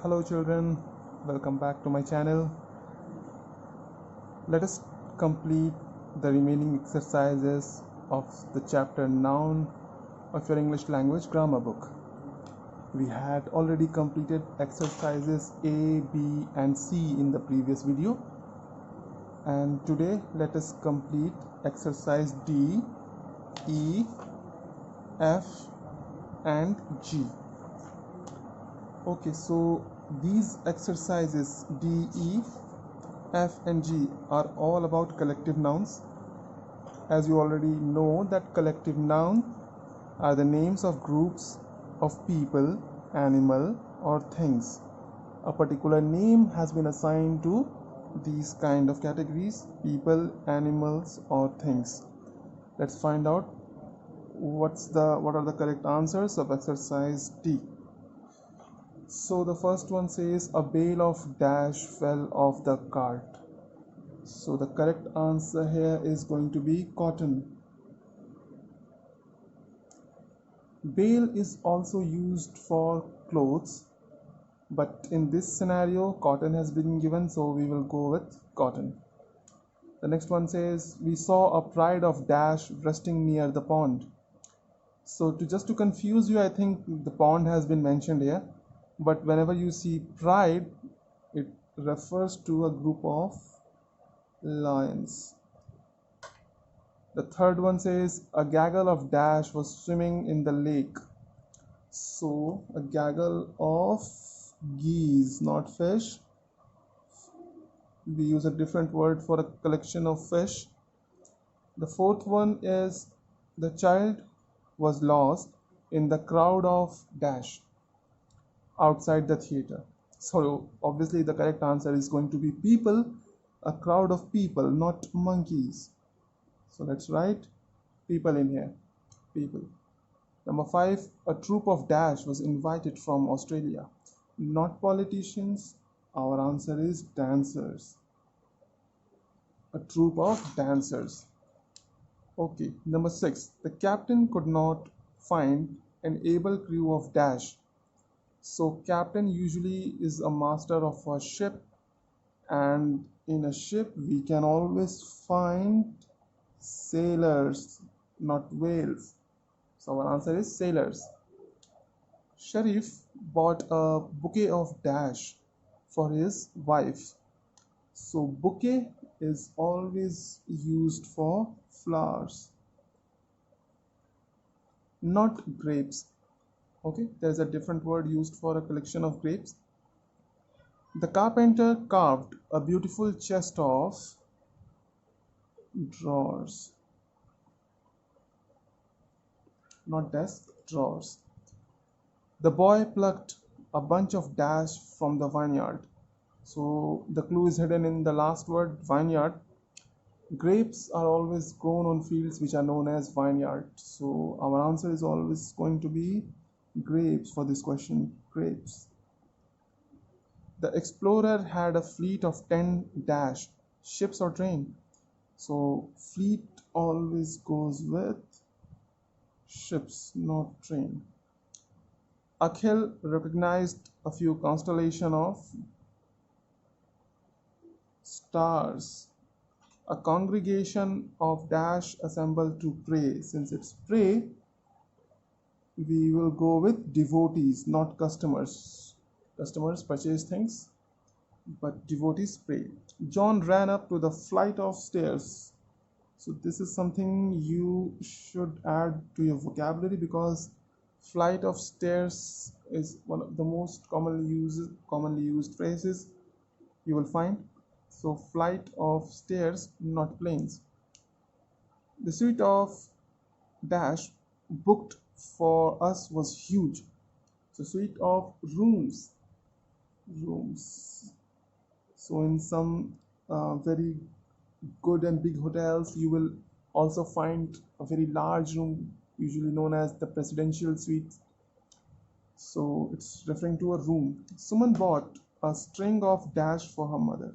Hello children, welcome back to my channel. Let us complete the remaining exercises of the chapter noun of your English language grammar book. We had already completed exercises A, B and C in the previous video, and today let us complete exercise D, E, F and G. Okay, so these exercises D, E, F and G are all about collective nouns. As you already know that collective nouns are the names of groups of people, animal or things. A particular name has been assigned to these kind of categories: people, animals or things. Let's find out what are the correct answers of exercise D. So the first one says a bale of dash fell off the cart. So the correct answer here is going to be cotton. Bale is also used for clothes, but in this scenario cotton has been given, so we will go with cotton. The next one says we saw a pride of dash resting near the pond. So just to confuse you, I think the pond has been mentioned here, but whenever you see pride, it refers to a group of lions. The third one says a gaggle of dash was swimming in the lake. So a gaggle of geese, not fish. We use a different word for a collection of fish. The fourth one is the child was lost in the crowd of dash outside the theater. So obviously the correct answer is going to be people, a crowd of people, not monkeys. So let's write people in here, people. Number 5, a troop of dash was invited from Australia. Not politicians, our answer is dancers. A troop of dancers. Okay, number 6, the captain could not find an able crew of dash. So captain usually is a master of a ship, and in a ship we can always find sailors, not whales. So our answer is sailors. Sharif bought a bouquet of dash for his wife. So bouquet is always used for flowers, not grapes. Okay, there's a different word used for a collection of grapes. The carpenter carved a beautiful chest of drawers, not desk, drawers. The boy plucked a bunch of dash from the vineyard. So the clue is hidden in the last word, vineyard. Grapes are always grown on fields which are known as vineyard. So our answer is always going to be grapes for this question, grapes. The explorer had a fleet of 10 dash ships or train. So fleet always goes with ships, not train. Akhil recognized a few constellation of stars. A congregation of dash assembled to pray. Since it's pray, we will go with devotees, not customers. Customers purchase things, but devotees pray. John ran up to the flight of stairs. So this is something you should add to your vocabulary, because flight of stairs is one of the most commonly used phrases you will find. So flight of stairs, not planes. The suite of dash booked for us was huge. So suite of rooms. So in some very good and big hotels, you will also find a very large room, usually known as the presidential suite. So it's referring to a room. Suman bought a string of dash for her mother.